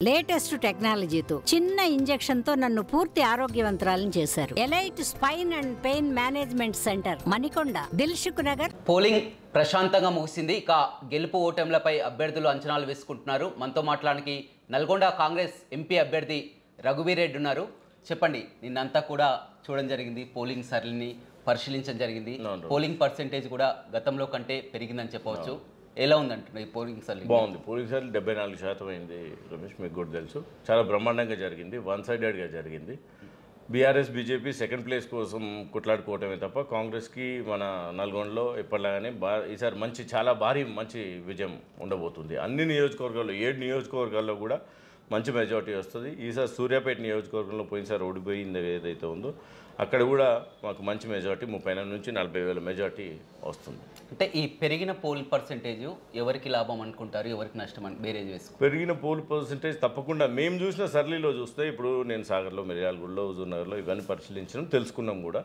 Latest టెక్నాలజీతో చిన్న injection తో నన్ను పూర్తి ఆరోగ్యవంతురాలను చేశారు. Elite spine and pain management centre, Manikonda, Dilsukh Nagar. Polling ప్రశాంతంగా ముగిసింది. ఇక గెలుపు ఓటములపై అభ్యర్థులు అంచనాలు వేసుకుంటున్నారు. మనతో మాట్లాడడానికి నల్గొండ కాంగ్రెస్ ఎంపీ అభ్యర్థి రఘువీర్ రెడ్డి ఉన్నారు. చెప్పండి, నిన్నంతా కూడా చూడడం జరిగింది, పోలింగ్ సరళిని పరిశీలించడం జరిగింది. పోలింగ్ పర్సెంటేజ్ కూడా గతంలో కంటే పెరిగిందని చెప్పవచ్చు. ఎలా ఉందంటున్నారు ఈ పోలింగ్ సరళి? బాగుంది. పోలింగ్ సరళి 74% అయింది రమేష్, మీకు కూడా తెలుసు. చాలా బ్రహ్మాండంగా జరిగింది, వన్ సైడెడ్గా జరిగింది. బీఆర్ఎస్ బీజేపీ సెకండ్ ప్లేస్ కోసం కొట్లాడుకోవటమే తప్ప కాంగ్రెస్కి మన నల్గొండలో ఎప్పటిలాగానే ఈసారి చాలా భారీ మంచి విజయం ఉండబోతుంది. అన్ని నియోజకవర్గాల్లో 7 నియోజకవర్గాల్లో కూడా మంచి మెజారిటీ వస్తుంది. ఈసారి సూర్యాపేట నియోజకవర్గంలో పోయినసారి ఓడిపోయింది ఏదైతే ఉందో అక్కడ కూడా మాకు మంచి మెజారిటీ 30 నుంచి 40,000 మెజారిటీ వస్తుంది. అంటే ఈ పెరిగిన పోల్ పర్సెంటేజ్ ఎవరికి లాభం అనుకుంటారు, ఎవరికి నష్టం అని బేరేజ్ వేసుకుంటారు? పెరిగిన పోల్ పర్సెంటేజ్ తప్పకుండా మేము చూసిన సర్లీలో చూస్తే, ఇప్పుడు నేను సాగర్లో, మిర్యాలగూడలో, హుజూర్నగర్లో ఇవన్నీ పరిశీలించడం తెలుసుకున్నాం కూడా,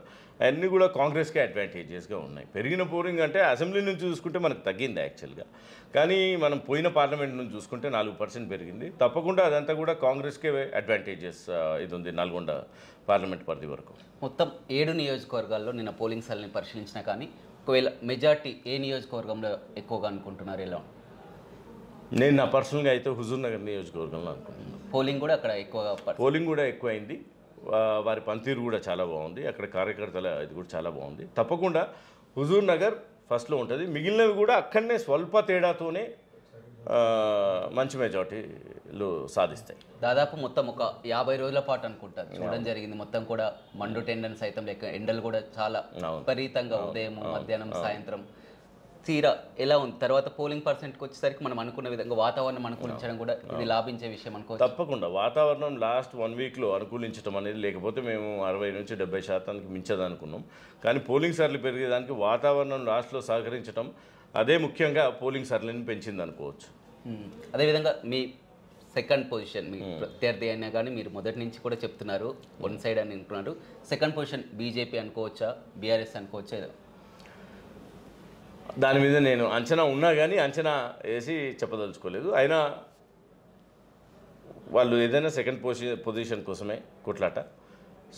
అన్నీ కూడా కాంగ్రెస్కే అడ్వాంటేజెస్గా ఉన్నాయి. పెరిగిన పోలింగ్ అంటే అసెంబ్లీ నుంచి చూసుకుంటే మనకు తగ్గింది యాక్చువల్గా, కానీ మనం పోయిన పార్లమెంట్ నుంచి చూసుకుంటే 4% పెరిగింది. తప్పకుండా అదంతా కూడా కాంగ్రెస్కే అడ్వాంటేజెస్ ఇది ఉంది నల్గొండ పార్లమెంట్ పరిధి వరకు. మొత్తం 7 నియోజకవర్గాల్లో నిన్న పోలింగ్ సరళిని పరిశీలించినా కానీ ఒకవేళ మెజార్టీ ఏ నియోజకవర్గంలో ఎక్కువగా అనుకుంటున్నారు? ఎలా? నేను నా పర్సనల్గా అయితే హుజూర్నగర్ నియోజకవర్గంలో అనుకుంటున్నాను. పోలింగ్ కూడా అక్కడ ఎక్కువగా పోలింగ్ కూడా ఎక్కువైంది, వారి పనితీరు కూడా చాలా బాగుంది, అక్కడ కార్యకర్తల ఇది కూడా చాలా బాగుంది. తప్పకుండా హుజూర్నగర్ ఫస్ట్లో ఉంటుంది, మిగిలినవి కూడా అక్కడనే స్వల్ప తేడాతోనే మంచి మెజార్టీలు సాధిస్తాయి. దాదాపు మొత్తం ఒక 50 రోజుల పాటు అనుకుంటారు చూడడం జరిగింది. మొత్తం కూడా మండు టెండన్ సైతం లెక్క ఎండలు కూడా చాలా విపరీతంగా ఉదయం, మధ్యాహ్నం, సాయంత్రం తీరా ఎలా ఉంది. తర్వాత పోలింగ్ పర్సెంట్కి వచ్చేసరికి మనం అనుకున్న విధంగా వాతావరణం అనుకూలించడం కూడా ఇది లాభించే విషయం అనుకో. తప్పకుండా వాతావరణం లాస్ట్ 1 వీక్లో అనుకూలించడం అనేది, లేకపోతే మేము 60 నుంచి 70% మించదనుకున్నాం. కానీ పోలింగ్ సరళి పెరిగేదానికి వాతావరణం లాస్ట్లో సహకరించడం, అదే ముఖ్యంగా పోలింగ్ సరళిని పెంచింది అనుకోవచ్చు. అదేవిధంగా మీ సెకండ్ పొజిషన్, మీ ప్రత్యర్థి అయినా కానీ మీరు మొదటి నుంచి కూడా చెప్తున్నారు వన్ సైడ్ అని అంటున్నారు. సెకండ్ పొజిషన్ బీజేపీ అనుకోవచ్చా, బీఆర్ఎస్ అనుకోవచ్చా? దాని మీద నేను అంచనా ఉన్నా కానీ అంచనా వేసి చెప్పదలుచుకోలేదు. అయినా వాళ్ళు ఏదైనా సెకండ్ పొజిషన్ కోసమే కొట్లాట,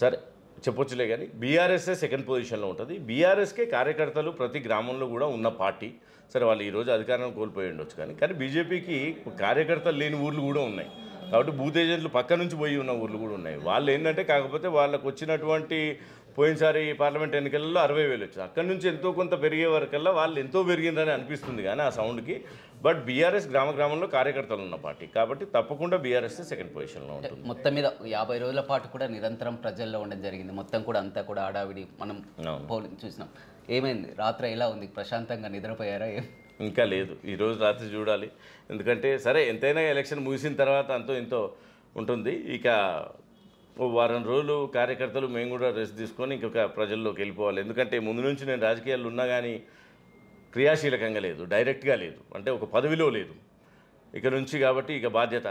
సరే చెప్పొచ్చులే. కానీ బీఆర్ఎస్ఏ సెకండ్ పొజిషన్లో ఉంటుంది. బీఆర్ఎస్కే కార్యకర్తలు ప్రతి గ్రామంలో కూడా ఉన్న పార్టీ. సరే వాళ్ళు ఈరోజు అధికారం కోల్పోయి ఉండొచ్చు, కానీ బీజేపీకి కార్యకర్తలు లేని ఊర్లు కూడా ఉన్నాయి. కాబట్టి బూత్ ఏజెంట్లు పక్క నుంచి పోయి ఉన్న ఊర్లు కూడా ఉన్నాయి. వాళ్ళు ఏంటంటే, కాకపోతే వాళ్ళకు వచ్చినటువంటి పోయినసారి పార్లమెంట్ ఎన్నికలలో 60,000 వచ్చింది. అక్కడి నుంచి ఎంతో కొంత పెరిగే వరకల్లా వాళ్ళు ఎంతో పెరిగిందని అనిపిస్తుంది కానీ ఆ సౌండ్కి. బట్ బీఆర్ఎస్ గ్రామంలో కార్యకర్తలు ఉన్న పార్టీ కాబట్టి తప్పకుండా బీఆర్ఎస్ సెకండ్ పొజిషన్లో ఉంటుంది. మొత్తం మీద 50 రోజుల పాటు కూడా నిరంతరం ప్రజల్లో ఉండడం జరిగింది. మొత్తం కూడా అంతా కూడా ఆడావిడి మనం పోలింగ్ చూసినాం. ఏమైంది రాత్రి, ఎలా ఉంది? ప్రశాంతంగా నిద్రపోయారా? ఇంకా లేదు, ఈరోజు రాత్రి చూడాలి. ఎందుకంటే సరే ఎంతైనా ఎలక్షన్ ముగిసిన తర్వాత అంతో ఇంతో ఉంటుంది. ఇక వారం రోజులు కార్యకర్తలు మేము కూడా రెస్ట్ తీసుకొని ఇంకొక ప్రజల్లోకి వెళ్ళిపోవాలి. ఎందుకంటే ముందు నుంచి నేను రాజకీయాల్లో ఉన్నా కానీ క్రియాశీలకంగా లేదు, డైరెక్ట్గా లేదు, అంటే ఒక పదవిలో లేదు ఇక నుంచి. కాబట్టి ఇక బాధ్యత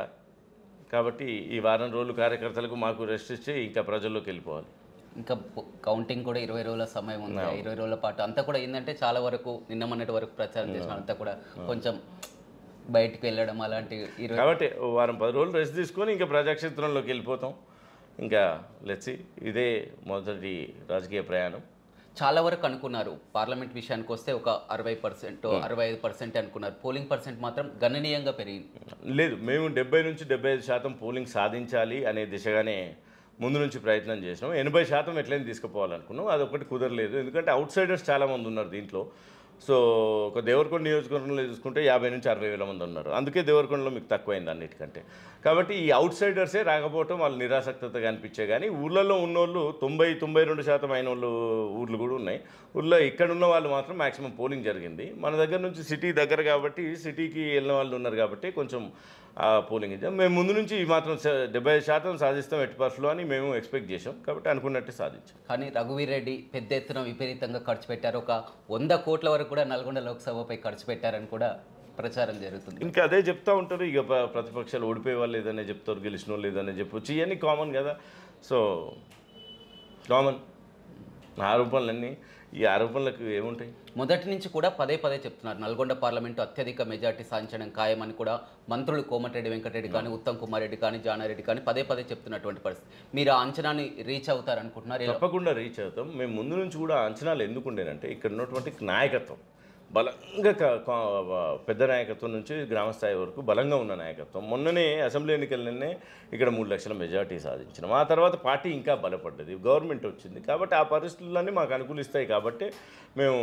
కాబట్టి ఈ వారం రోజులు కార్యకర్తలకు మాకు రెస్ట్ ఇచ్చి ఇంకా ప్రజల్లోకి వెళ్ళిపోవాలి. ఇంకా కౌంటింగ్ కూడా 20 రోజుల సమయం ఉంది. 20 రోజుల పాటు అంతా కూడా ఏంటంటే చాలా వరకు నిన్న మొన్నటి వరకు ప్రచారం చేసిన అంతా కూడా కొంచెం బయటికి వెళ్ళడం అలాంటి. కాబట్టి వారం 10 రోజులు రెస్ట్ తీసుకొని ఇంకా ప్రజాక్షేత్రంలోకి వెళ్ళిపోతాం. ఇంకా లెట్సి ఇదే మొదటి రాజకీయ ప్రయాణం. చాలా వరకు అనుకున్నారు పార్లమెంట్ విషయానికి వస్తే ఒక 60%, 65% అనుకున్నారు. పోలింగ్ పర్సెంట్ మాత్రం గణనీయంగా పెరిగింది. లేదు, మేము 70 నుంచి 75% పోలింగ్ సాధించాలి అనే దిశగానే ముందు నుంచి ప్రయత్నం చేసినాం. 80% ఎట్లయినా తీసుకుపోవాలనుకున్నాం. అదొకటి కుదరలేదు, ఎందుకంటే అవుట్ సైడర్స్ చాలామంది ఉన్నారు దీంట్లో. సో ఒక దేవరకొండ నియోజకవర్గంలో చూసుకుంటే 50 నుంచి 60,000 మంది ఉన్నారు. అందుకే దేవరకొండలో మీకు తక్కువైంది అన్నిటికంటే. కాబట్టి ఈ అవుట్ సైడర్సే రాకపోవటం వాళ్ళు నిరాసక్తతగా అనిపించే. కానీ ఊళ్ళల్లో ఉన్నోళ్ళు 90-92% అయిన వాళ్ళు ఊర్లు కూడా ఉన్నాయి. ఊళ్ళో ఇక్కడ ఉన్న వాళ్ళు మాత్రం మ్యాక్సిమం పోలింగ్ జరిగింది. మన దగ్గర నుంచి సిటీ దగ్గర కాబట్టి సిటీకి వెళ్ళిన వాళ్ళు ఉన్నారు కాబట్టి కొంచెం పోలింగ్ ఇచ్చాం. మేము ముందు నుంచి ఈ మాత్రం 70% సాధిస్తాం ఎట్టి పరిస్థితుల్లో అని మేము ఎక్స్పెక్ట్ చేసాం. కాబట్టి అనుకున్నట్టే సాధించాం. కానీ రఘువీర్ రెడ్డి పెద్ద ఎత్తున విపరీతంగా ఖర్చు పెట్టారు. ఒక 100 కోట్ల వరకు కూడా నల్గొండ లోక్సభపై ఖర్చు పెట్టారని కూడా ప్రచారం జరుగుతుంది. ఇంకా అదే చెప్తా ఉంటారు. ఇక ప్రతిపక్షాలు ఓడిపోయే వాళ్ళు ఏదైనా చెప్తారు, గెలిచిన వాళ్ళు ఏదైనా చెప్పొచ్చు. ఇవన్నీ కామన్ కదా. సో కామన్ ఆరోపణలన్నీ ఈ ఆరోపణలకు ఏముంటాయి? మొదటి నుంచి కూడా పదే పదే చెప్తున్నారు నల్గొండ పార్లమెంటు అత్యధిక మెజార్టీ సాధించడం ఖాయమని కూడా మంత్రులు కోమటిరెడ్డి వెంకటరెడ్డి కానీ ఉత్తమ్ కుమార్ రెడ్డి కానీ జానారెడ్డి కానీ పదే పదే చెప్తున్నటువంటి పరిస్థితి. మీరు ఆ అంచనాని రీచ్ అవుతారనుకుంటున్నారు? తప్పకుండా రీచ్ అవుతాం. మేము ముందు నుంచి కూడా అంచనాలు ఎందుకు ఉండేనంటే ఇక్కడ ఉన్నటువంటి నాయకత్వం బలంగా పెద్ద నాయకత్వం నుంచి గ్రామస్థాయి వరకు బలంగా ఉన్న నాయకత్వం. మొన్ననే అసెంబ్లీ ఎన్నికలనే ఇక్కడ 3 లక్షల మెజార్టీ సాధించినాం. ఆ తర్వాత పార్టీ ఇంకా బలపడ్డది, గవర్నమెంట్ వచ్చింది. కాబట్టి ఆ పరిస్థితులన్నీ మాకు అనుకూలిస్తాయి. కాబట్టి మేము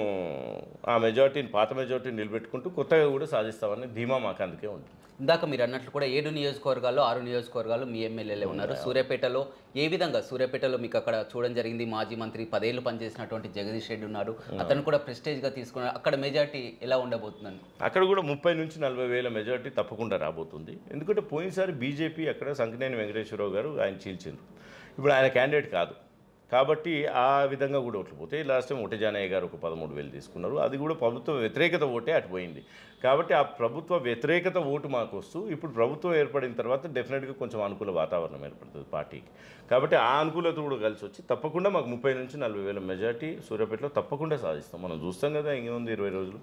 ఆ మెజార్టీని, పాత మెజార్టీని నిలబెట్టుకుంటూ కొత్తగా కూడా సాధిస్తామని ధీమా మాకు అందుకే ఉంటుంది. ఇందాక మీరు అన్నట్లు కూడా 7 నియోజకవర్గాల్లో 6 నియోజకవర్గాలు మీ ఎమ్మెల్యేలే ఉన్నారు. సూర్యాపేటలో ఏ విధంగా, సూర్యాపేటలో మీకు అక్కడ చూడడం జరిగింది, మాజీ మంత్రి 10 ఏళ్ళు పనిచేసినటువంటి జగదీష్ రెడ్డి ఉన్నారు, అతను కూడా ప్రెస్టేజ్గా తీసుకున్నారు. అక్కడ మెజార్టీ ఎలా ఉండబోతుందని? అక్కడ కూడా 30 నుంచి 40 వేల మెజార్టీ తప్పకుండా రాబోతుంది. ఎందుకంటే పోయినసారి బీజేపీ అక్కడ సంకినేని వెంకటేశ్వరరావు గారు ఆయన చీల్చిండ్రు. ఇప్పుడు ఆయన క్యాండిడేట్ కాదు కాబట్టి ఆ విధంగా కూడా ఓట్లు పోతాయి. లాస్ట్ టైం ఒటెజానయ్య గారు ఒక 13,000 తీసుకున్నారు. అది కూడా ప్రభుత్వ వ్యతిరేకత ఓటే అటు పోయింది. కాబట్టి ఆ ప్రభుత్వ వ్యతిరేకత ఓటు మాకు వస్తూ ఇప్పుడు ప్రభుత్వం ఏర్పడిన తర్వాత డెఫినెట్గా కొంచెం అనుకూల వాతావరణం ఏర్పడుతుంది పార్టీకి. కాబట్టి ఆ అనుకూలత కూడా కలిసి వచ్చి తప్పకుండా మాకు 30 నుంచి 40 వేల మెజార్టీ సూర్యాపేటలో తప్పకుండా సాధిస్తాం. మనం చూస్తాం కదా, ఇంకేముంది 20 రోజులు.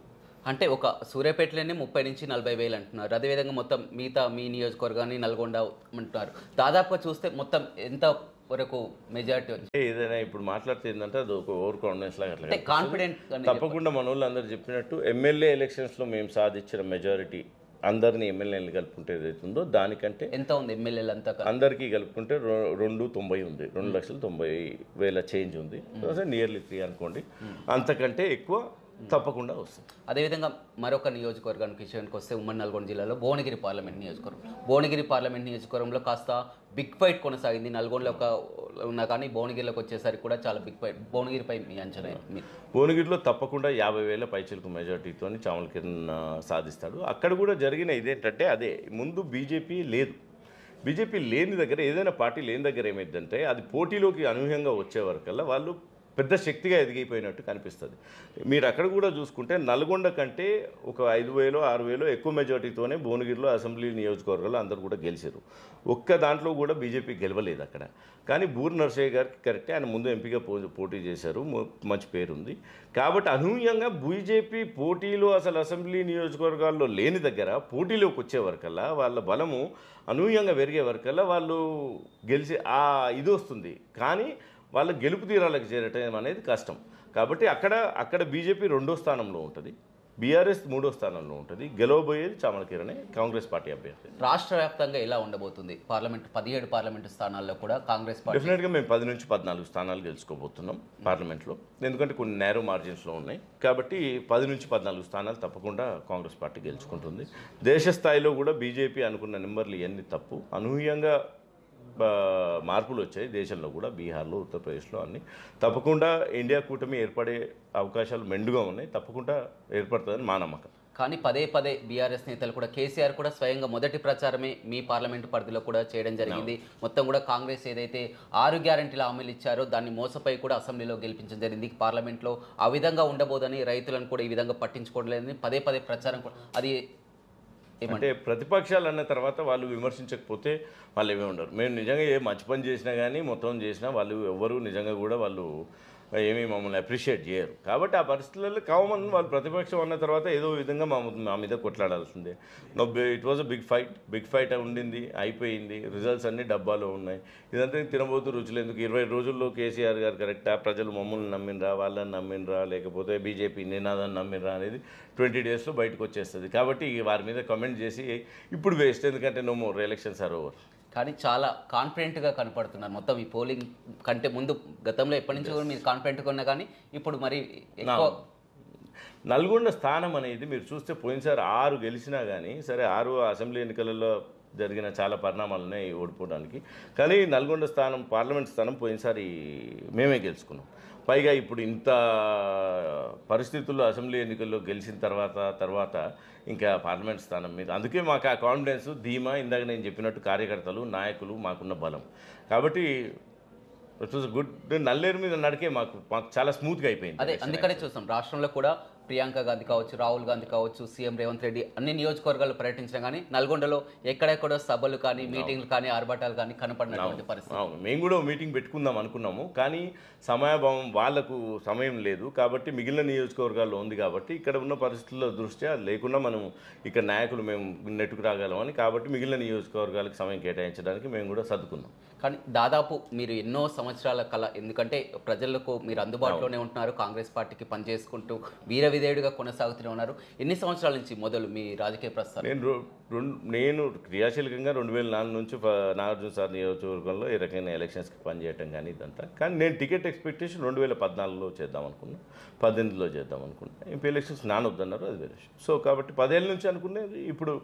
అంటే ఒక సూర్యాపేటలోనే 30 నుంచి 40 వేలు అంటున్నారు. అదేవిధంగా మొత్తం మిగతా మీ నియోజకవర్గాన్ని నల్గొండ అంటున్నారు. దాదాపుగా చూస్తే మొత్తం ఎంత వరకు మెజారిటీ వచ్చింది? ఏదైనా ఇప్పుడు మాట్లాడితే ఏంటంటే అది ఒక ఓవర్ కాన్ఫిడెన్స్ లాగా అట్లా కాన్ఫిడెంట్. తప్పకుండా మన వాళ్ళు అందరూ చెప్పినట్టు ఎమ్మెల్యే ఎలక్షన్స్లో మేము సాధించిన మెజారిటీ అందరినీ ఎమ్మెల్యేలు కలుపుకుంటే ఏదైతుందో దానికంటే ఎంత ఉంది ఎమ్మెల్యేలు అంతా అందరికీ కలుపుకుంటే 290 ఉంది, 2,90,000 చేంజ్ ఉంది. నియర్లీ 3 అనుకోండి. అంతకంటే ఎక్కువ తప్పకుండా వస్తుంది. అదేవిధంగా మరొక నియోజకవర్గానికి విషయానికి వస్తే ఉమ్మడి నల్గొండ జిల్లాలో భువనగిరి పార్లమెంట్ నియోజకవర్గం. భువనగిరి పార్లమెంట్ నియోజకవర్గంలో కాస్త బిగ్ ఫైట్ కొనసాగింది. నల్గొండలో ఉన్నా కానీ భువనగిరిలోకి వచ్చేసరికి కూడా చాలా బిగ్ ఫైట్. భువనగిరిపై మీ అంచనా? భువనగిరిలో తప్పకుండా 50,000 పైచిలకు మెజార్టీతో చామల కిరణ్ సాధిస్తాడు. అక్కడ కూడా జరిగిన ఇదేంటంటే అదే ముందు బీజేపీ లేదు. బీజేపీ లేని దగ్గర, ఏదైనా పార్టీ లేని దగ్గర ఏమైందంటే అది పోటీలోకి అనూహ్యంగా వచ్చే వరకల్లా వాళ్ళు పెద్ద శక్తిగా ఎదిగిపోయినట్టు కనిపిస్తుంది. మీరు అక్కడ కూడా చూసుకుంటే నల్గొండ కంటే ఒక 5,000 6,000 ఎక్కువ మెజార్టీతోనే భువనగిరిలో అసెంబ్లీ నియోజకవర్గాలు అందరూ కూడా గెలిచారు. ఒక్క దాంట్లో కూడా బీజేపీ గెలవలేదు అక్కడ. కానీ బూరి నరసయ్య గారికి కరెక్టే, ఆయన ముందు ఎంపీగా పోటీ చేశారు, మంచి పేరుంది. కాబట్టి అనూహ్యంగా బీజేపీ పోటీలో అసలు అసెంబ్లీ నియోజకవర్గాల్లో లేని దగ్గర పోటీలోకి వచ్చే వరకల్లా వాళ్ళ బలము అనూహ్యంగా పెరిగే వరకల్లా వాళ్ళు గెలిచి ఇది వస్తుంది. కానీ వాళ్ళ గెలుపు తీరాలకు చేరటం అనేది కష్టం. కాబట్టి అక్కడ బీజేపీ 2వ స్థానంలో ఉంటుంది, బీఆర్ఎస్ 3వ స్థానంలో ఉంటుంది. గెలవబోయేది చామల కిరణే, కాంగ్రెస్ పార్టీ అభ్యర్థి. రాష్ట్ర వ్యాప్తంగా ఎలా ఉండబోతుంది? పార్లమెంట్ 17 పార్లమెంటు స్థానాల్లో కూడా కాంగ్రెస్ పార్టీ డెఫినెట్గా మేము 10 నుంచి 14 స్థానాలు గెలుచుకోబోతున్నాం పార్లమెంట్లో. ఎందుకంటే కొన్ని నేరో మార్జిన్స్లో ఉన్నాయి. కాబట్టి 10 నుంచి 14 స్థానాలు తప్పకుండా కాంగ్రెస్ పార్టీ గెలుచుకుంటుంది. దేశ స్థాయిలో కూడా బీజేపీ అనుకున్న నెంబర్లు ఇవన్నీ తప్పు. అనూహ్యంగా మార్పులు వచ్చాయి దేశంలో కూడా, బీహార్లో, ఉత్తరప్రదేశ్లో అన్నీ. తప్పకుండా ఇండియా కూటమి ఏర్పడే అవకాశాలు మెండుగా ఉన్నాయి. తప్పకుండా ఏర్పడుతుందని మా నమ్మకం. కానీ పదే పదే బీఆర్ఎస్ నేతలు కూడా, కేసీఆర్ కూడా స్వయంగా మొదటి ప్రచారమే మీ పార్లమెంటు పరిధిలో కూడా చేయడం జరిగింది. మొత్తం కూడా కాంగ్రెస్ ఏదైతే 6 గ్యారెంటీల హామీలు ఇచ్చారో దాన్ని మోసపై కూడా అసెంబ్లీలో గెలిపించడం జరిగింది. పార్లమెంట్లో ఆ విధంగా ఉండబోదని, రైతులను కూడా ఈ విధంగా పట్టించుకోవడం లేదని పదే పదే ప్రచారం కూడా. అది అంటే ప్రతిపక్షాలు అన్న తర్వాత వాళ్ళు విమర్శించకపోతే వాళ్ళు ఏమీ ఉండరు. మేము నిజంగా ఏ మంచి పని చేసినా కానీ మొత్తం చేసినా వాళ్ళు ఎవ్వరూ నిజంగా కూడా వాళ్ళు ఏమీ మమ్మల్ని అప్రిషియేట్ చేయరు. కాబట్టి ఆ పరిస్థితులలో కామన్ వాళ్ళు ప్రతిపక్షం అన్న తర్వాత ఏదో విధంగా మా మీద కొట్లాడాల్సిందే. It was a big fight ఉండింది, అయిపోయింది. రిజల్ట్స్ అన్నీ డబ్బాలో ఉన్నాయి. ఇదంతా తినబోతూ రుచులు ఎందుకు? 20 రోజుల్లో కేసీఆర్ గారు కరెక్టా, ప్రజలు మమ్మల్ని నమ్మినరా, వాళ్ళని నమ్మినరా, లేకపోతే బీజేపీ నినాదాన్ని నమ్మినరా అనేది 20 డేస్లో బయటకు వచ్చేస్తుంది. కాబట్టి వారి మీద కమెంట్ చేసి ఇప్పుడు వేస్ట్, ఎందుకంటే no more, elections are over. కానీ చాలా కాన్ఫిడెంట్గా కనపడుతున్నారు. మొత్తం ఈ పోలింగ్ కంటే ముందు గతంలో ఎప్పటి నుంచి కూడా మీరు కాన్ఫిడెంట్గా ఉన్నా కానీ ఇప్పుడు మరి ఎక్కువ. నల్గొండ స్థానం అనేది మీరు చూస్తే పోయినసారి 6 గెలిచినా కానీ సరే, 6 అసెంబ్లీ ఎన్నికలలో జరిగిన చాలా పరిణామాలు ఉన్నాయి ఓడిపోవడానికి. కానీ నల్గొండ స్థానం, పార్లమెంట్ స్థానం పోయినసారి మేమే గెలుచుకున్నాం. పైగా ఇప్పుడు ఇంత పరిస్థితుల్లో అసెంబ్లీ ఎన్నికల్లో గెలిచిన తర్వాత ఇంకా పార్లమెంట్ స్థానం మీద, అందుకే మాకు ఆ కాన్ఫిడెన్స్, ధీమా, ఇందాక నేను చెప్పినట్టు కార్యకర్తలు, నాయకులు, మాకున్న బలం. కాబట్టి ఇట్ వాజ్ గుడ్. నల్లేరు మీద నడికే మాకు చాలా స్మూత్గా అయిపోయింది. అదే అందుకనే చూస్తాం రాష్ట్రంలో కూడా ప్రియాంక గాంధీ కావచ్చు, రాహుల్ గాంధీ కావచ్చు, సీఎం రేవంత్ రెడ్డి అన్ని నియోజకవర్గాల్లో పర్యటించినా కానీ నల్గొండలో ఎక్కడెక్కడో సభలు కానీ మీటింగ్లు కానీ ఆర్భాటాలు కానీ కనపడినటువంటి పరిస్థితి. అవును, మేము కూడా మీటింగ్ పెట్టుకుందాం అనుకున్నాము, కానీ సమయాభావం, వాళ్ళకు సమయం లేదు కాబట్టి మిగిలిన నియోజకవర్గాల్లో ఉంది కాబట్టి ఇక్కడ ఉన్న పరిస్థితుల్లో దృష్ట్యా లేకుండా మనం ఇక్కడ నాయకులు మేము నెట్టుకు రాగలమని కాబట్టి మిగిలిన నియోజకవర్గాలకు సమయం కేటాయించడానికి మేము కూడా సర్దుకున్నాం. కానీ దాదాపు మీరు ఎన్నో సంవత్సరాల కల, ఎందుకంటే ప్రజలకు మీరు అందుబాటులోనే ఉంటున్నారు, కాంగ్రెస్ పార్టీకి పనిచేసుకుంటూ వీర విధేయుడిగా కొనసాగుతూనే ఉన్నారు. ఎన్ని సంవత్సరాల నుంచి మొదలు మీ రాజకీయ ప్రస్థానం? నేను క్రియాశీలకంగా 2004 నుంచి నాగార్జున సార్ నియోజకవర్గంలో ఈ రకమైన ఎలక్షన్స్కి పనిచేయటం కానీ ఇదంతా. కానీ నేను టికెట్ ఎక్స్పెక్టేషన్ 2014లో చేద్దాం అనుకున్నాను, 18లో చేద్దాం అనుకున్నాను. ఎంపీ ఎలక్షన్స్ నానొద్దన్నారు, అది వేరే విషయం. సో కాబట్టి 10 ఏళ్ళ నుంచి అనుకునేది ఇప్పుడు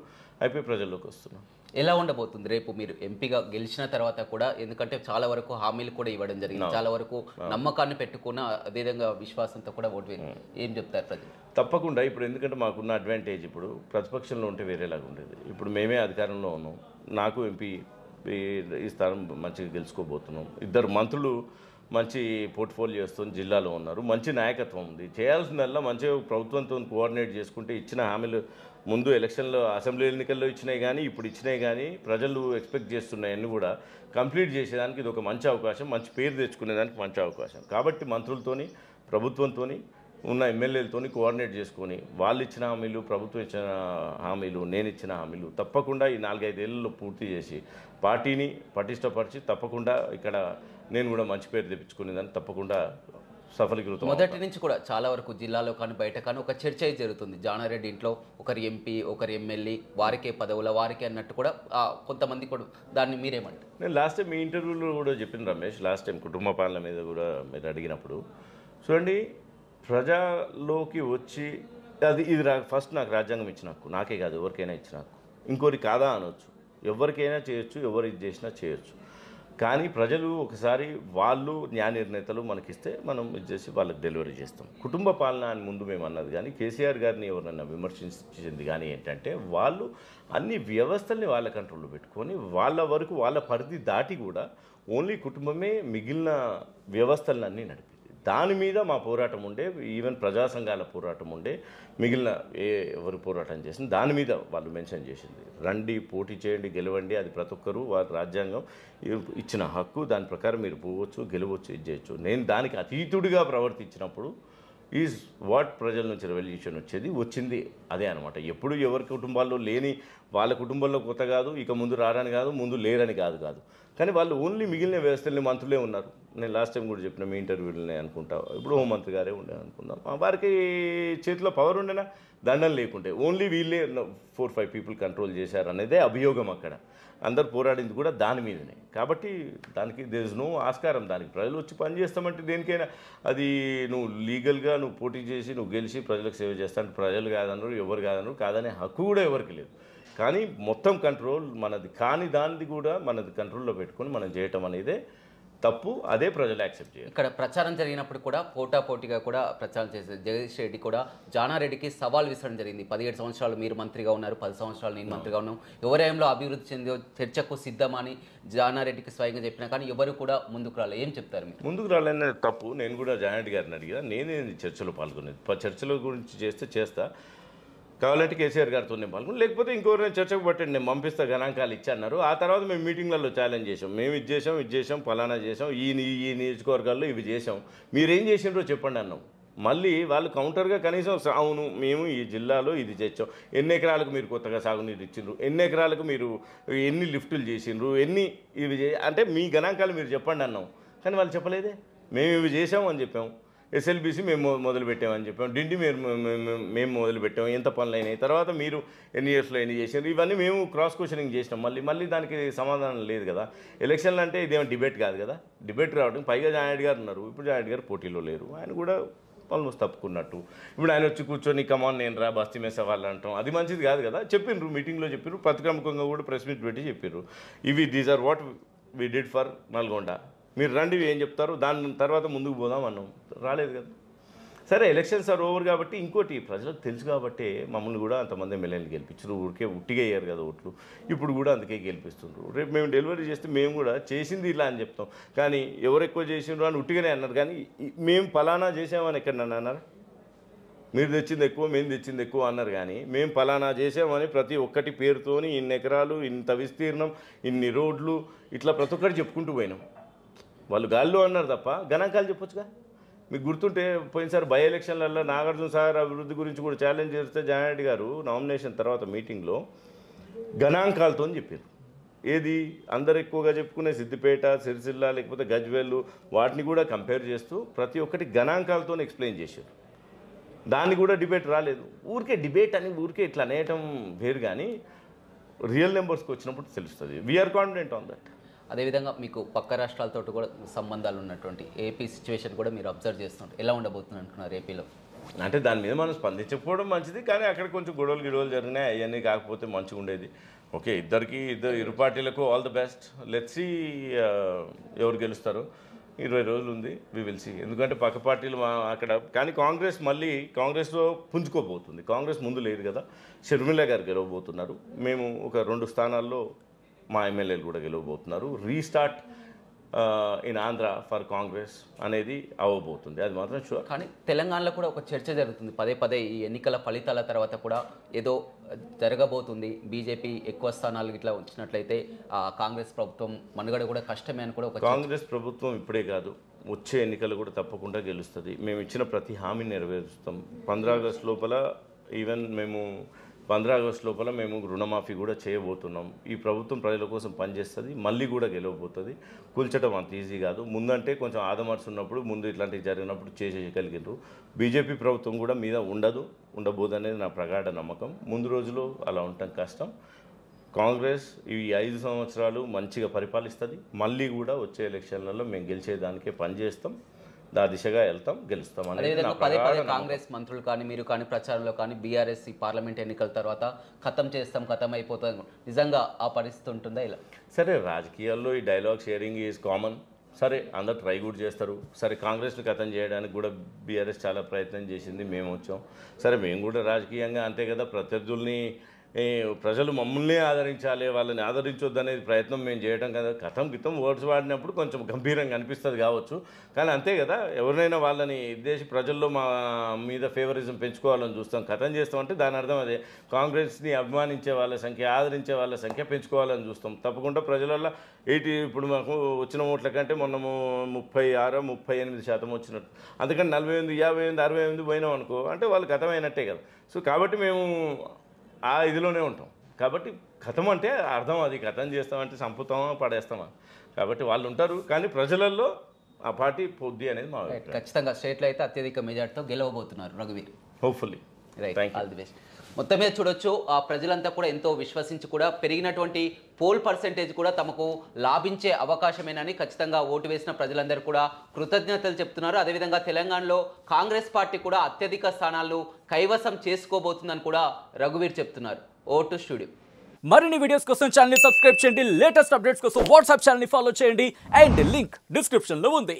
అయిపోయి ప్రజల్లోకి వస్తున్నాం. ఎలా ఉండబోతుంది రేపు మీరు ఎంపీగా గెలిచిన తర్వాత కూడా? ఎందుకంటే చాలా వరకు హామీలు కూడా ఇవ్వడం జరిగింది, చాలా వరకు నమ్మకాన్ని పెట్టుకున్న అదేవిధంగా విశ్వాసంతో కూడా ఓటు వేయాలి. ఏం చెప్తారు ప్రజలు? తప్పకుండా. ఇప్పుడు ఎందుకంటే మాకున్న అడ్వాంటేజ్, ఇప్పుడు ప్రతిపక్షంలో ఉంటే వేరేలాగా ఉండేది. ఇప్పుడు మేమే అధికారంలో ఉన్నాం, నాకు ఎంపీ ఈ స్థానం మంచిగా గెలుచుకోబోతున్నాం. 2 మంత్రులు మంచి పోర్ట్ఫోలియోస్తో జిల్లాలో ఉన్నారు, మంచి నాయకత్వం ఉంది. చేయాల్సిందల్లా మంచిగా ప్రభుత్వంతో కోఆర్డినేట్ చేసుకుంటే ఇచ్చిన హామీలు ముందు ఎలక్షన్లో అసెంబ్లీ ఎన్నికల్లో ఇచ్చినాయి కానీ ఇప్పుడు ఇచ్చినాయి కానీ ప్రజలు ఎక్స్పెక్ట్ చేస్తున్నాయన్నీ కూడా కంప్లీట్ చేసేదానికి ఇది ఒక మంచి అవకాశం, మంచి పేరు తెచ్చుకునేదానికి మంచి అవకాశం. కాబట్టి మంత్రులతోని, ప్రభుత్వంతో ఉన్న ఎమ్మెల్యేలతోని కోఆర్డినేట్ చేసుకొని వాళ్ళు ఇచ్చిన హామీలు, ప్రభుత్వం ఇచ్చిన హామీలు, నేను ఇచ్చిన హామీలు తప్పకుండా ఈ 4-5 ఏళ్ళలో పూర్తి చేసి పార్టీని పటిష్టపరిచి తప్పకుండా ఇక్కడ నేను కూడా మంచి పేరు తెప్పించుకునేదాన్ని తప్పకుండా సఫలీకృతం. మొదటి నుంచి కూడా చాలా వరకు జిల్లాలో కానీ బయట కానీ ఒక చర్చ జరుగుతుంది, జానారెడ్డి ఇంట్లో ఒకరు ఎంపీ ఒకరు ఎమ్మెల్యే, వారికే పదవుల వారికే అన్నట్టు కూడా కొంతమంది కూడా. దాన్ని మీరేమంటారు? నేను లాస్ట్ టైం మీ ఇంటర్వ్యూలో కూడా చెప్పిన రమేష్, లాస్ట్ టైం కుటుంబ పాలన మీద కూడా మీరు అడిగినప్పుడు చూడండి, ప్రజల్లోకి వచ్చి ఇది ఫస్ట్ నాకు రాజ్యాంగం ఇచ్చిన హక్కు, నాకే కాదు ఎవరికైనా ఇచ్చిన హక్కు. ఇంకోరి కాదా అనొచ్చు, ఎవరికైనా చేయొచ్చు, ఎవరు ఇది చేసినా చేయొచ్చు. కానీ ప్రజలు ఒకసారి వాళ్ళు న్యాయ నిర్ణేతలు మనకిస్తే మనం ఇది చేసి వాళ్ళకి డెలివరీ చేస్తాం. కుటుంబ పాలన అని ముందు మేము అన్నది కానీ కేసీఆర్ గారిని ఎవరన్నా విమర్శించింది కానీ ఏంటంటే వాళ్ళు అన్ని వ్యవస్థల్ని వాళ్ళ కంట్రోల్లో పెట్టుకొని వాళ్ళ వరకు వాళ్ళ పరిధి దాటి కూడా ఓన్లీ కుటుంబమే మిగిలిన వ్యవస్థలన్నీ నడిపి దాని మీద మా పోరాటం ఉండే, ఈవెన్ ప్రజా సంఘాల పోరాటం ఉండే, మిగిలిన ఎవరు పోరాటం చేసింది దాని మీద వాళ్ళు మెన్షన్ చేసింది. రండి, పోటీ చేయండి, గెలవండి, అది ప్రతి ఒక్కరూ వారి రాజ్యాంగం ఇచ్చిన హక్కు, దాని ప్రకారం మీరు పోవచ్చు, గెలవచ్చు, ఇది చేయొచ్చు. నేను దానికి అతీతుడిగా ప్రవర్తించినప్పుడు ఈజ్ వాట్ ప్రజల నుంచి రెవల్యూషన్ వచ్చింది అదే అనమాట. ఎప్పుడు ఎవరి కుటుంబాల్లో లేని వాళ్ళ కుటుంబంలో కొత్త కాదు, ఇక ముందు రారని కాదు, ముందు లేరని కాదు. కానీ వాళ్ళు ఓన్లీ మిగిలిన వ్యవస్థల్ని మంత్రులే ఉన్నారు. నేను లాస్ట్ టైం కూడా చెప్పిన మీ ఇంటర్వ్యూలోనే అనుకుంటా, ఇప్పుడు హోంమంత్రి గారే ఉండే అనుకుందాం, వారికి చేతిలో పవర్ ఉండేనా, దండం లేకుంటే ఓన్లీ వీళ్ళే 4-5 పీపుల్ కంట్రోల్ చేశారు అనేదే అభియోగం. అక్కడ అందరు పోరాడింది కూడా దాని మీదనే. కాబట్టి దానికి దేర్ ఇస్ నో ఆస్కారం. దానికి ప్రజలు వచ్చి పని చేస్తామంటే దేనికైనా అది నువ్వు లీగల్గా నువ్వు పోటీ చేసి నువ్వు గెలిచి ప్రజలకు సేవ చేస్తానంటే ప్రజలు కాదన్నారు, ఎవరు కాదన్నారు, కాదనే హక్కు కూడా ఎవరికి లేదు. కానీ మొత్తం కంట్రోల్ మనది కాని దానిది కూడా మనది కంట్రోల్లో పెట్టుకొని మనం చేయటం అనేదే తప్పు, అదే ప్రజలు యాక్సెప్ట్ చేయాలి. ఇక్కడ ప్రచారం జరిగినప్పుడు కూడా పోటాపోటీగా కూడా ప్రచారం చేశారు. జగదీష్ రెడ్డి కూడా జానారెడ్డికి సవాల్ విసరడం జరిగింది. 17 సంవత్సరాలు మీరు మంత్రిగా ఉన్నారు, 10 సంవత్సరాలు నేను మంత్రిగా ఉన్నాను, ఎవరేంలో అభివృద్ధి చెందో చర్చకు సిద్ధమని జానారెడ్డికి స్వయంగా చెప్పినా కానీ ఎవరు కూడా ముందుకు రాలేదు. ఏం చెప్తారు మీరు? ముందుకు రాలేనే తప్పు. నేను కూడా జానారెడ్డి గారిని అడిగా, నేనే చర్చలో పాల్గొనేది. చర్చల గురించి చేస్తా కావాలంటే కేసీఆర్ గారితో నేను పాల్గొని, లేకపోతే ఇంకోరైనా చర్చకు పట్టండి, నేను పంపిస్తా, గణాంకాలు ఇచ్చన్నారు. ఆ తర్వాత మేము మీటింగ్లలో ఛాలెంజ్ చేసాం, మేము ఇది చేసాం, ఫలానా చేసాం, ఈ నియోజకవర్గాల్లో ఇవి చేసాం, మీరేం చేసినారో చెప్పండి అన్నాం. మళ్ళీ వాళ్ళు కౌంటర్గా కనీసం అవును మేము ఈ జిల్లాలో ఇది చేసాం, ఎన్ని ఎకరాలకు మీరు కొత్తగా సాగునీరు ఇచ్చిండ్రు, ఎన్ని ఎకరాలకు మీరు ఎన్ని లిఫ్టులు చేసిండ్రు, ఎన్ని ఇవి అంటే మీ గణాంకాలు మీరు చెప్పండి అన్నాం. కానీ వాళ్ళు చెప్పలేదే. మేము ఇవి చేసాం అని చెప్పాం, ఎస్ఎల్బీసీ మేము మొదలుపెట్టామని చెప్పాం, డిండి మేము మొదలుపెట్టాం, ఎంత పనులు అయినాయి, తర్వాత మీరు ఎన్ని ఇయర్స్లో ఎన్ని చేసారు, ఇవన్నీ మేము క్రాస్ క్వశ్చనింగ్ చేసినాం. మళ్ళీ దానికి సమాధానం లేదు కదా. ఎలక్షన్లు అంటే ఇదేమో డిబేట్ కాదు కదా. డిబేట్ రావడం, పైగా జానారెడ్డి గారు ఉన్నారు, ఇప్పుడు జానారెడ్డి గారు పోటీలో లేరు, ఆయన కూడా ఆల్మోస్ట్ తప్పుకున్నట్టు. ఇప్పుడు ఆయన వచ్చి కూర్చొని కమాన్ నేను రా బస్తీ మీద సవాళ్ళు అంటాం, అది మంచిది కాదు కదా. చెప్పిండ్రు, మీటింగ్లో చెప్పారు, ప్రతిక్రమకంగా కూడా ప్రెస్ మీట్ పెట్టి చెప్పారు, ఇవి these are what we did for Nalgonda, మీరు రండి ఏం చెప్తారు, దాని తర్వాత ముందుకు పోదాం అన్నాం. రాలేదు కదా. సరే ఎలక్షన్స్ ఆర్ ఓవర్ కాబట్టి ఇంకోటి ప్రజలకు తెలుసు కాబట్టి మమ్మల్ని కూడా అంతమంది ఎమ్మెల్యేలు గెలిపించారు, ఊరికే ఉట్టిగా అయ్యారు కదా ఓట్లు, ఇప్పుడు కూడా అందుకే గెలిపిస్తుండ్రు. రేపు మేము డెలివరీ చేస్తే మేము కూడా చేసింది ఇలా అని చెప్తాం, కానీ ఎవరు ఎక్కువ చేసిండ్రు అని ఉట్టిగానే అన్నారు, కానీ మేము ఫలానా చేసామని ఎక్కడన్నా అన్నారా? మీరు తెచ్చింది ఎక్కువ, మేము తెచ్చింది ఎక్కువ అన్నారు. కానీ మేము పలానా చేసామని ప్రతి ఒక్కటి పేరుతోని ఇన్ని ఎకరాలు, ఇంత విస్తీర్ణం, ఇన్ని రోడ్లు, ఇట్లా ప్రతి ఒక్కటి చెప్పుకుంటూ పోయినాం. వాళ్ళు గాల్లో అన్నారు తప్ప గణాంకాలు చెప్పొచ్చుగా. మీకు గుర్తుంటే పోయినసారి బై ఎలక్షన్లలో నాగార్జున సాగర్ అభివృద్ధి గురించి కూడా ఛాలెంజ్ చేస్తే జానారెడ్డి గారు నామినేషన్ తర్వాత మీటింగ్లో గణాంకాలతో చెప్పారు. ఏది అందరు ఎక్కువగా చెప్పుకునే సిద్దిపేట, సిరిసిల్ల, లేకపోతే గజ్వేల్, వాటిని కూడా కంపేర్ చేస్తూ ప్రతి ఒక్కటి గణాంకాలతో ఎక్స్ప్లెయిన్ చేశారు. దాన్ని కూడా డిబేట్ రాలేదు. ఊరికే డిబేట్ అని ఊరికే ఇట్లా అనేయటం వేరు, కానీ రియల్ నెంబర్స్కి వచ్చినప్పుడు తెలుస్తుంది. We are confident on that. అదేవిధంగా మీకు పక్క రాష్ట్రాలతో కూడా సంబంధాలు ఉన్నటువంటి ఏపీ సిచ్యువేషన్ కూడా మీరు అబ్జర్వ్ చేస్తుంటారు. ఎలా ఉండబోతుంది అనుకున్నారు ఏపీలో? అంటే దాని మీద మనం స్పందించకపోవడం మంచిది, కానీ అక్కడ కొంచెం గొడవలు జరిగినాయి. అవన్నీ కాకపోతే మంచిగా ఉండేది. ఓకే, ఇరు పార్టీలకు all the best. Let's see ఎవరు గెలుస్తారో. 20 రోజులు ఉంది, వి విల్ సీ. ఎందుకంటే పక్క పార్టీలు అక్కడ, కానీ కాంగ్రెస్లో పుంజుకోబోతుంది. కాంగ్రెస్ ముందు లేదు కదా. షర్మిల గారు గెలవబోతున్నారు. మేము ఒక 2 స్థానాల్లో మా ఎమ్మెల్యేలు కూడా గెలవబోతున్నారు. Restart in Andhra for Congress అనేది అవ్వబోతుంది, అది మాత్రం షూర్. కానీ తెలంగాణలో కూడా ఒక చర్చ జరుగుతుంది పదే ఈ ఎన్నికల ఫలితాల తర్వాత కూడా ఏదో జరగబోతుంది. బీజేపీ ఎక్కువ స్థానాలు ఇట్లా వచ్చినట్లయితే కాంగ్రెస్ ప్రభుత్వం మనుగడ కూడా కష్టమే అని కూడా ఒక కాంగ్రెస్ ప్రభుత్వం ఇప్పుడే కాదు, వచ్చే ఎన్నికలు కూడా తప్పకుండా గెలుస్తుంది. మేము ఇచ్చిన ప్రతి హామీని నెరవేరుస్తాం. 15 ఆగస్టు లోపల, ఈవెన్ మేము 15 ఆగస్టు లోపల మేము రుణమాఫీ కూడా చేయబోతున్నాం. ఈ ప్రభుత్వం ప్రజల కోసం పనిచేస్తుంది, మళ్ళీ కూడా గెలవబోతుంది. కూల్చడం అంత ఈజీ కాదు. ముందంటే కొంచెం ఆదమర్చి ఉన్నప్పుడు, ముందు ఇట్లాంటివి జరిగినప్పుడు చేసేయగలిగినారు. బీజేపీ ప్రభుత్వం కూడా మీద ఉండబోదనేది నా ప్రగాఢ నమ్మకం. ముందు రోజులో అలా ఉండటం కష్టం. కాంగ్రెస్ ఈ 5 సంవత్సరాలు మంచిగా పరిపాలిస్తుంది. మళ్ళీ కూడా వచ్చే ఎలక్షన్లలో మేము గెలిచేదానికే పనిచేస్తాం. దా దిశగా వెళ్తాం, గెలుస్తాం. అదేవిధంగా పదే కాంగ్రెస్ మంత్రులు కానీ మీరు కానీ ప్రచారంలో కానీ బీఆర్ఎస్ ఈ పార్లమెంట్ ఎన్నికల తర్వాత ఖతం అయిపోతుంది, నిజంగా ఆ పరిస్థితి ఉంటుందా? ఇలా సరే, రాజకీయాల్లో ఈ డైలాగ్ షేరింగ్ ఈజ్ కామన్. సరే, అందరు ట్రై కూడా చేస్తారు. సరే, కాంగ్రెస్ని ఖతం చేయడానికి కూడా బీఆర్ఎస్ చాలా ప్రయత్నం చేసింది, మేము వచ్చాం. సరే, మేము కూడా రాజకీయంగా అంతే కదా, ప్రత్యర్థుల్ని ప్రజలు మమ్మల్ని ఆదరించాలి, వాళ్ళని ఆదరించొద్దు అనేది ప్రయత్నం మేము చేయడం కదా. గితం వర్డ్స్ వాడినప్పుడు కొంచెం గంభీరంగా అనిపిస్తుంది కావచ్చు, కానీ అంతే కదా. ఎవరినైనా వాళ్ళని ఉద్దేశి ప్రజల్లో మా మీద ఫేవరిజం పెంచుకోవాలని చూస్తాం. ఖతం చేస్తామంటే దాని అర్థం అదే. కాంగ్రెస్ని అభిమానించే వాళ్ళ సంఖ్య, ఆదరించే వాళ్ళ సంఖ్య పెంచుకోవాలని చూస్తాం. తప్పకుండా ప్రజలలో ఇప్పుడు మాకు వచ్చిన ఓట్ల కంటే మొన్నము 36-38% వచ్చినట్టు. అందుకని 48, 58, 68 పోయినాం అనుకో, అంటే వాళ్ళు ఖతమైనట్టే కదా. సో కాబట్టి మేము ఆ ఇదిలోనే ఉంటాం. కాబట్టి ఖతం అంటే అర్థం అది. ఖతం చేస్తామంటే చంపుతామా, పడేస్తామా. కాబట్టి వాళ్ళు ఉంటారు, కానీ ప్రజలలో ఆ పార్టీ పొద్దు అనేది మా ఖచ్చితంగా స్టేట్లో అయితే అత్యధిక మెజార్టీతో గెలవబోతున్నారు రఘువీర్. Hopefully. Right, all the best. మొత్తం మీద చూడొచ్చు, ఆ ప్రజలంతా కూడా ఎంతో విశ్వసించి కూడా పెరిగినటువంటి పోల్ పర్సెంటేజ్ కూడా తమకు లాభించే అవకాశమేనని ఖచ్చితంగా ఓటు వేసిన ప్రజలందరూ కూడా కృతజ్ఞతలు చెప్తున్నారు. అదేవిధంగా తెలంగాణలో కాంగ్రెస్ పార్టీ కూడా అత్యధిక స్థానాలు కైవసం చేసుకోబోతుందని కూడా రఘువీర్ చెప్తున్నారు. Vote studio. మరిన్ని వీడియోస్ కోసం ఛానల్ ని సబ్స్క్రైబ్ చేయండి. లేటెస్ట్ అప్డేట్స్ కోసం వాట్సాప్ ఛానల్ ని ఫాలో చేయండి. అండ్ లింక్ డిస్క్రిప్షన్ లో ఉంది.